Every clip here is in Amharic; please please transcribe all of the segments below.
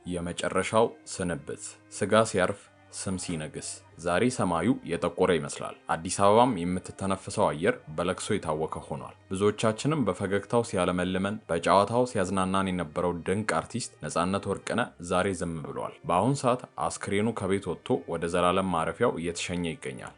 የመጨረሻው ስንብት ስጋ ሲያርፍ ስም ሲነግስ ዛሬ ሰማዩ የጠቆረ ይመስላል። አዲስ አበባም የምትተነፍሰው አየር በለቅሶ የታወከ ሆኗል። ብዙዎቻችንም በፈገግታው ሲያለመልመን በጨዋታው ሲያዝናናን የነበረው ድንቅ አርቲስት ነጻነት ወርቅነህ ዛሬ ዝም ብሏል። በአሁን ሰዓት አስክሬኑ ከቤት ወጥቶ ወደ ዘላለም ማረፊያው እየተሸኘ ይገኛል።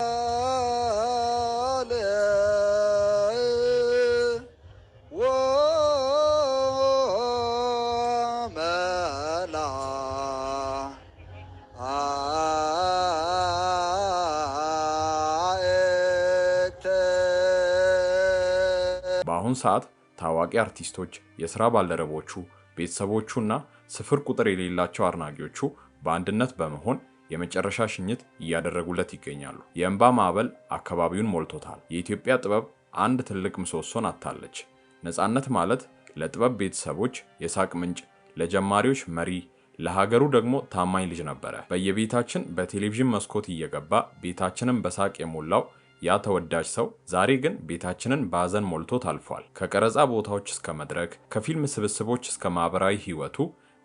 በአሁን ሰዓት ታዋቂ አርቲስቶች፣ የሥራ ባልደረቦቹ፣ ቤተሰቦቹና ስፍር ቁጥር የሌላቸው አድናቂዎቹ በአንድነት በመሆን የመጨረሻ ሽኝት እያደረጉለት ይገኛሉ። የእንባ ማዕበል አካባቢውን ሞልቶታል። የኢትዮጵያ ጥበብ አንድ ትልቅ ምሰሶን አጥታለች። ነጻነት ማለት ለጥበብ ቤተሰቦች የሳቅ ምንጭ፣ ለጀማሪዎች መሪ፣ ለሀገሩ ደግሞ ታማኝ ልጅ ነበረ። በየቤታችን በቴሌቪዥን መስኮት እየገባ ቤታችንን በሳቅ የሞላው ያ ተወዳጅ ሰው ዛሬ ግን ቤታችንን በሐዘን ሞልቶት አልፏል። ከቀረጻ ቦታዎች እስከ መድረክ፣ ከፊልም ስብስቦች እስከ ማህበራዊ ህይወቱ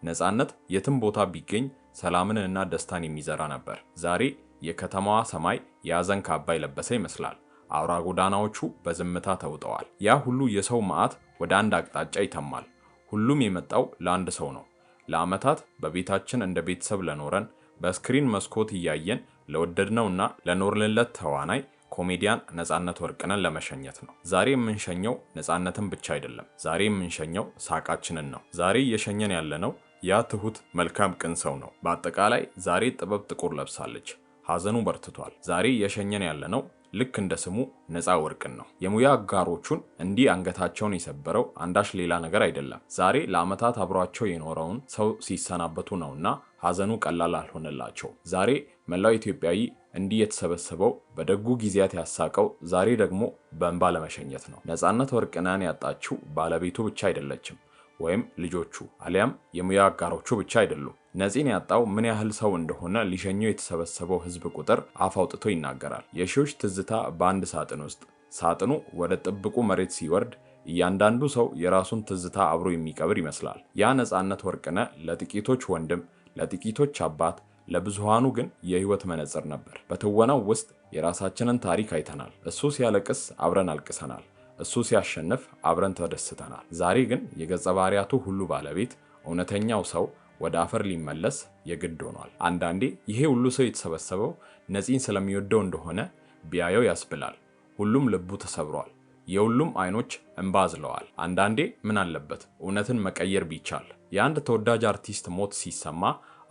ነጻነት የትም ቦታ ቢገኝ ሰላምንና ደስታን የሚዘራ ነበር። ዛሬ የከተማዋ ሰማይ የሐዘን ካባ የለበሰ ይመስላል። አውራ ጎዳናዎቹ በዝምታ ተውጠዋል። ያ ሁሉ የሰው መዓት ወደ አንድ አቅጣጫ ይተማል። ሁሉም የመጣው ለአንድ ሰው ነው። ለዓመታት በቤታችን እንደ ቤተሰብ ለኖረን፣ በስክሪን መስኮት እያየን ለወደድነውና ለኖርንለት ተዋናይ ኮሜዲያን ነጻነት ወርቅነህን ለመሸኘት ነው። ዛሬ የምንሸኘው ነጻነትን ብቻ አይደለም። ዛሬ የምንሸኘው ሳቃችንን ነው። ዛሬ እየሸኘን ያለነው ያ ትሁት መልካም ቅን ሰው ነው። በአጠቃላይ ዛሬ ጥበብ ጥቁር ለብሳለች። ሐዘኑ በርትቷል። ዛሬ እየሸኘን ያለነው ልክ እንደ ስሙ ነጻ ወርቅን ነው። የሙያ አጋሮቹን እንዲህ አንገታቸውን የሰበረው አንዳች ሌላ ነገር አይደለም። ዛሬ ለዓመታት አብሯቸው የኖረውን ሰው ሲሰናበቱ ነውና ሐዘኑ ቀላል አልሆነላቸው። ዛሬ መላው ኢትዮጵያዊ እንዲህ የተሰበሰበው በደጉ ጊዜያት ያሳቀው ዛሬ ደግሞ በእንባ ለመሸኘት ነው። ነጻነት ወርቅነህን ያጣችው ባለቤቱ ብቻ አይደለችም፣ ወይም ልጆቹ አሊያም የሙያ አጋሮቹ ብቻ አይደሉም። ነፂን ያጣው ምን ያህል ሰው እንደሆነ ሊሸኘው የተሰበሰበው ህዝብ ቁጥር አፍ አውጥቶ ይናገራል። የሺዎች ትዝታ በአንድ ሳጥን ውስጥ። ሳጥኑ ወደ ጥብቁ መሬት ሲወርድ እያንዳንዱ ሰው የራሱን ትዝታ አብሮ የሚቀብር ይመስላል። ያ ነጻነት ወርቅነህ ለጥቂቶች ወንድም፣ ለጥቂቶች አባት፣ ለብዙሃኑ ግን የህይወት መነጽር ነበር። በትወናው ውስጥ የራሳችንን ታሪክ አይተናል። እሱ ሲያለቅስ አብረን አልቅሰናል። እሱ ሲያሸንፍ አብረን ተደስተናል። ዛሬ ግን የገጸ ባህሪያቱ ሁሉ ባለቤት እውነተኛው ሰው ወደ አፈር ሊመለስ የግድ ሆኗል። አንዳንዴ ይሄ ሁሉ ሰው የተሰበሰበው ነፂን ስለሚወደው እንደሆነ ቢያየው ያስብላል። ሁሉም ልቡ ተሰብሯል። የሁሉም አይኖች እንባ አዝለዋል። አንዳንዴ ምን አለበት እውነትን መቀየር ቢቻል? የአንድ ተወዳጅ አርቲስት ሞት ሲሰማ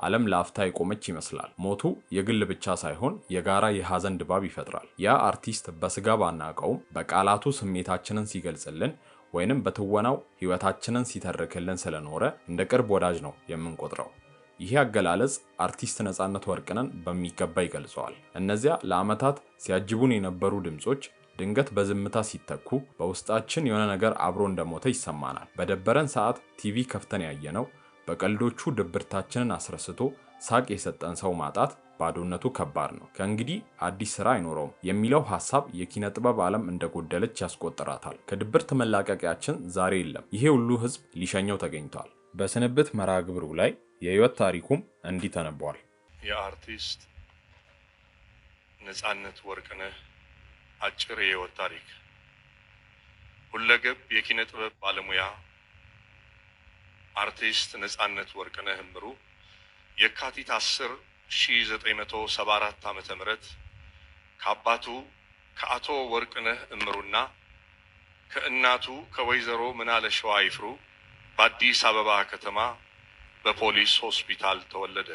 ዓለም ለአፍታ የቆመች ይመስላል። ሞቱ የግል ብቻ ሳይሆን የጋራ የሐዘን ድባብ ይፈጥራል። ያ አርቲስት በስጋ ባናቀውም በቃላቱ ስሜታችንን ሲገልጽልን ወይንም በትወናው ህይወታችንን ሲተርክልን ስለኖረ እንደ ቅርብ ወዳጅ ነው የምንቆጥረው። ይሄ አገላለጽ አርቲስት ነጻነት ወርቅነህን በሚገባ ይገልጸዋል። እነዚያ ለዓመታት ሲያጅቡን የነበሩ ድምጾች ድንገት በዝምታ ሲተኩ በውስጣችን የሆነ ነገር አብሮ እንደሞተ ይሰማናል። በደበረን ሰዓት ቲቪ ከፍተን ያየነው በቀልዶቹ ድብርታችንን አስረስቶ ሳቅ የሰጠን ሰው ማጣት ባዶነቱ ከባድ ነው። ከእንግዲህ አዲስ ስራ አይኖረውም የሚለው ሐሳብ የኪነ ጥበብ ዓለም እንደጎደለች ያስቆጥራታል። ከድብርት መላቀቂያችን ዛሬ የለም። ይሄ ሁሉ ህዝብ ሊሸኘው ተገኝቷል። በስንብት መርሃ ግብሩ ላይ የህይወት ታሪኩም እንዲህ ተነቧል። የአርቲስት ነጻነት ወርቅነህ አጭር የህይወት ታሪክ። ሁለገብ የኪነ ጥበብ ባለሙያ አርቲስት ነጻነት ወርቅነህ እምሩ የካቲት 10 1974 ዓመተ ምህረት ከአባቱ ከአቶ ወርቅነህ እምሩና ከእናቱ ከወይዘሮ ምናለ ሸዋ ይፍሩ በአዲስ አበባ ከተማ በፖሊስ ሆስፒታል ተወለደ።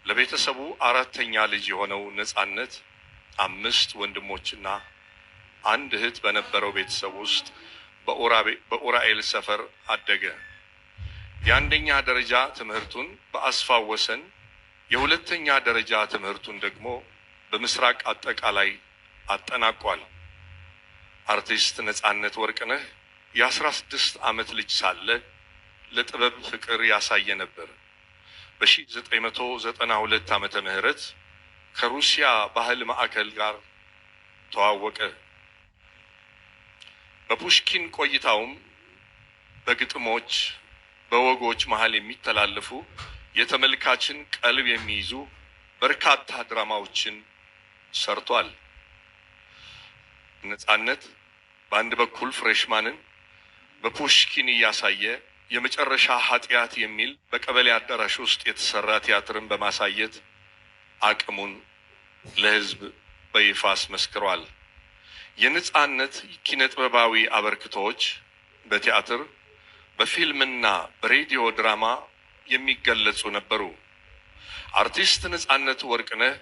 ለቤተሰቡ አራተኛ ልጅ የሆነው ነጻነት 5 ወንድሞችና 1 እህት በነበረው ቤተሰብ ውስጥ በኡራኤል ሰፈር አደገ። የአንደኛ ደረጃ ትምህርቱን በአስፋው ወሰን፣ የሁለተኛ ደረጃ ትምህርቱን ደግሞ በምስራቅ አጠቃላይ አጠናቋል። አርቲስት ነጻነት ወርቅነህ የ16 ዓመት ልጅ ሳለ ለጥበብ ፍቅር ያሳየ ነበር። በ1992 ዓመተ ምህረት ከሩሲያ ባህል ማዕከል ጋር ተዋወቀ። በፑሽኪን ቆይታውም በግጥሞች በወጎች መሃል የሚተላለፉ የተመልካችን ቀልብ የሚይዙ በርካታ ድራማዎችን ሰርቷል። ነጻነት በአንድ በኩል ፍሬሽማንን በፑሽኪን ያሳየ የመጨረሻ ኃጢያት የሚል በቀበሌ አዳራሽ ውስጥ የተሰራ ቲያትርን በማሳየት አቅሙን ለህዝብ በይፋ አስመስክሯል። የነጻነት ኪነጥበባዊ አበርክቶች በቲያትር በፊልምና በሬዲዮ ድራማ የሚገለጹ ነበሩ። አርቲስት ነጻነት ወርቅነህ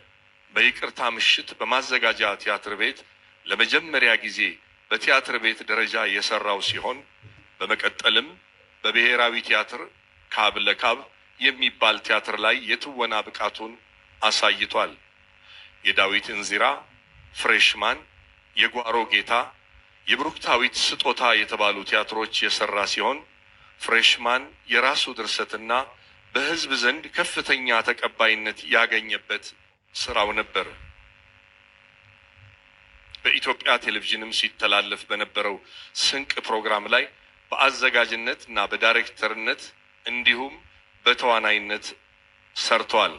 በይቅርታ ምሽት በማዘጋጃ ቲያትር ቤት ለመጀመሪያ ጊዜ በቲያትር ቤት ደረጃ የሰራው ሲሆን በመቀጠልም በብሔራዊ ቲያትር ካብ ለካብ የሚባል ቲያትር ላይ የትወና ብቃቱን አሳይቷል። የዳዊት እንዚራ፣ ፍሬሽማን፣ የጓሮ ጌታ፣ የብሩክታዊት ስጦታ የተባሉ ቲያትሮች የሰራ ሲሆን ፍሬሽማን የራሱ ድርሰትና በህዝብ ዘንድ ከፍተኛ ተቀባይነት ያገኘበት ስራው ነበር። በኢትዮጵያ ቴሌቪዥንም ሲተላለፍ በነበረው ስንቅ ፕሮግራም ላይ በአዘጋጅነት እና በዳይሬክተርነት እንዲሁም በተዋናይነት ሰርቷል።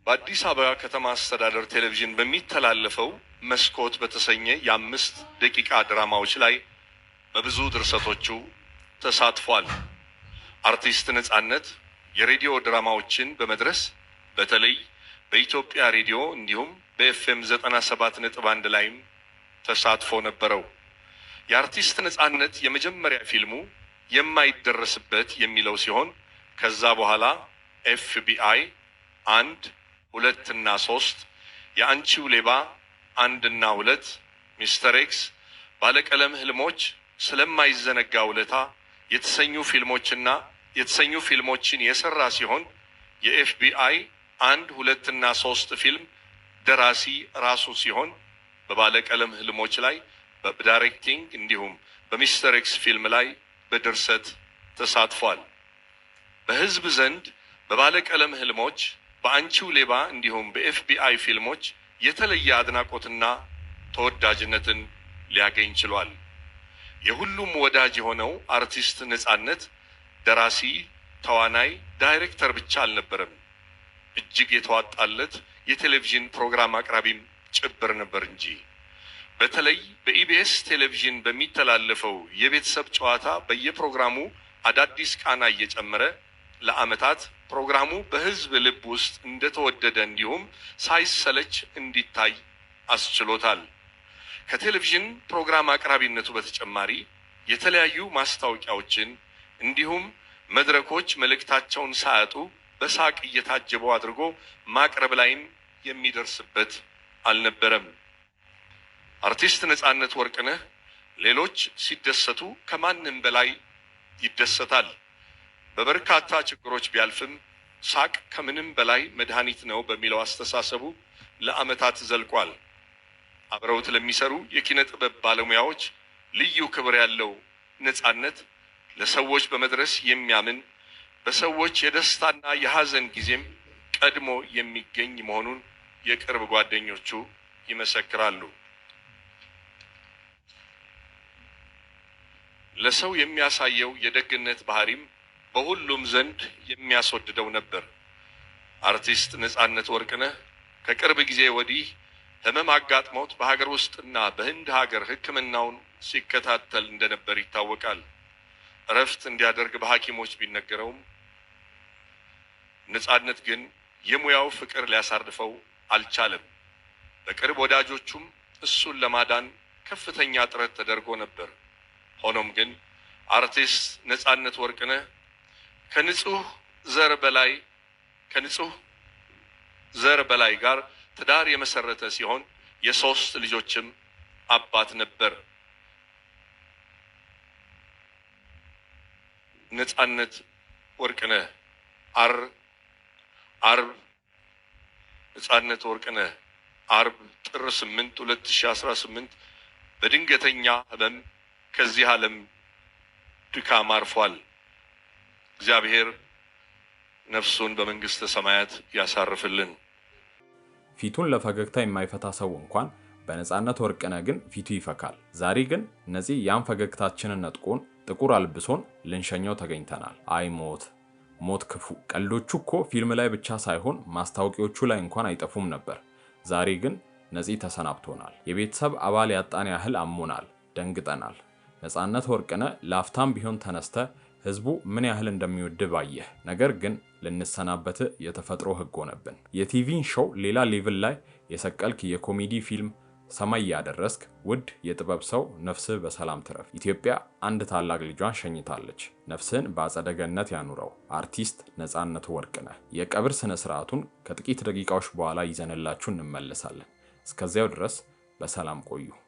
በአዲስ አበባ ከተማ አስተዳደር ቴሌቪዥን በሚተላለፈው መስኮት በተሰኘ የ5 ደቂቃ ድራማዎች ላይ በብዙ ድርሰቶቹ ተሳትፏል። አርቲስት ነጻነት የሬዲዮ ድራማዎችን በመድረስ በተለይ በኢትዮጵያ ሬዲዮ እንዲሁም በኤፍኤም 97.1 ላይም ተሳትፎ ነበረው። የአርቲስት ነጻነት የመጀመሪያ ፊልሙ የማይደረስበት የሚለው ሲሆን ከዛ በኋላ ኤፍቢአይ 1 2 እና 3 የአንቺው ሌባ 1 እና 2 ሚስተር ኤክስ ባለቀለም ህልሞች ስለማይዘነጋ ውለታ የተሰኙ ፊልሞችን የሰራ ሲሆን የኤፍቢአይ 1 2 እና 3 ፊልም ደራሲ ራሱ ሲሆን በባለቀለም ህልሞች ላይ በዳይሬክቲንግ እንዲሁም በሚስተር ኤክስ ፊልም ላይ በድርሰት ተሳትፏል። በህዝብ ዘንድ በባለቀለም ህልሞች በአንቺው ሌባ እንዲሁም በኤፍቢአይ ፊልሞች የተለየ አድናቆትና ተወዳጅነትን ሊያገኝ ችሏል። የሁሉም ወዳጅ የሆነው አርቲስት ነጻነት ደራሲ፣ ተዋናይ፣ ዳይሬክተር ብቻ አልነበረም። እጅግ የተዋጣለት የቴሌቪዥን ፕሮግራም አቅራቢም ጭብር ነበር እንጂ። በተለይ በኢቢኤስ ቴሌቪዥን በሚተላለፈው የቤተሰብ ጨዋታ በየፕሮግራሙ አዳዲስ ቃና እየጨመረ ለዓመታት ፕሮግራሙ በህዝብ ልብ ውስጥ እንደተወደደ እንዲሁም ሳይሰለች እንዲታይ አስችሎታል። ከቴሌቪዥን ፕሮግራም አቅራቢነቱ በተጨማሪ የተለያዩ ማስታወቂያዎችን እንዲሁም መድረኮች መልእክታቸውን ሳያጡ በሳቅ እየታጀቡ አድርጎ ማቅረብ ላይም የሚደርስበት አልነበረም። አርቲስት ነጻነት ወርቅነህ ሌሎች ሲደሰቱ ከማንም በላይ ይደሰታል። በበርካታ ችግሮች ቢያልፍም ሳቅ ከምንም በላይ መድኃኒት ነው በሚለው አስተሳሰቡ ለዓመታት ዘልቋል። አብረውት ለሚሰሩ የኪነ ጥበብ ባለሙያዎች ልዩ ክብር ያለው ነጻነት ለሰዎች በመድረስ የሚያምን በሰዎች የደስታና የሐዘን ጊዜም ቀድሞ የሚገኝ መሆኑን የቅርብ ጓደኞቹ ይመሰክራሉ። ለሰው የሚያሳየው የደግነት ባህሪም በሁሉም ዘንድ የሚያስወድደው ነበር። አርቲስት ነጻነት ወርቅነህ ከቅርብ ጊዜ ወዲህ ህመም አጋጥሞት በሀገር ውስጥና በህንድ ሀገር ሕክምናውን ሲከታተል እንደነበር ይታወቃል። እረፍት እንዲያደርግ በሐኪሞች ቢነገረውም ነጻነት ግን የሙያው ፍቅር ሊያሳርፈው አልቻለም። በቅርብ ወዳጆቹም እሱን ለማዳን ከፍተኛ ጥረት ተደርጎ ነበር። ሆኖም ግን አርቲስት ነጻነት ወርቅነህ ከንጹህ ዘር በላይ ጋር ትዳር የመሰረተ ሲሆን የ3 ልጆችም አባት ነበር። ነጻነት ወርቅነህ ነጻነት ወርቅነህ አርብ ጥር 8 2018 በድንገተኛ ህመም ከዚህ ዓለም ድካም አርፏል። እግዚአብሔር ነፍሱን በመንግስተ ሰማያት ያሳርፍልን። ፊቱን ለፈገግታ የማይፈታ ሰው እንኳን በነጻነት ወርቅነህ ግን ፊቱ ይፈካል። ዛሬ ግን ነፂ ያን ፈገግታችንን ነጥቆን ጥቁር አልብሶን ልንሸኘው ተገኝተናል። አይ ሞት ሞት ክፉ። ቀልዶቹ እኮ ፊልም ላይ ብቻ ሳይሆን ማስታወቂያዎቹ ላይ እንኳን አይጠፉም ነበር። ዛሬ ግን ነፂ ተሰናብቶናል። የቤተሰብ አባል ያጣን ያህል አሞናል፣ ደንግጠናል። ነጻነት ወርቅነህ ላፍታም ቢሆን ተነስተ ህዝቡ ምን ያህል እንደሚወድ ባየህ። ነገር ግን ልንሰናበት የተፈጥሮ ህግ ሆነብን። የቲቪን ሾው ሌላ ሌቭል ላይ የሰቀልክ የኮሜዲ ፊልም ሰማይ ያደረስክ ውድ የጥበብ ሰው ነፍስህ በሰላም ትረፍ። ኢትዮጵያ አንድ ታላቅ ልጇን ሸኝታለች። ነፍስህን በአጸደ ገነት ያኑረው። አርቲስት ነጻነት ወርቅነህ። የቀብር ስነ ስርዓቱን ከጥቂት ደቂቃዎች በኋላ ይዘንላችሁ እንመለሳለን። እስከዚያው ድረስ በሰላም ቆዩ።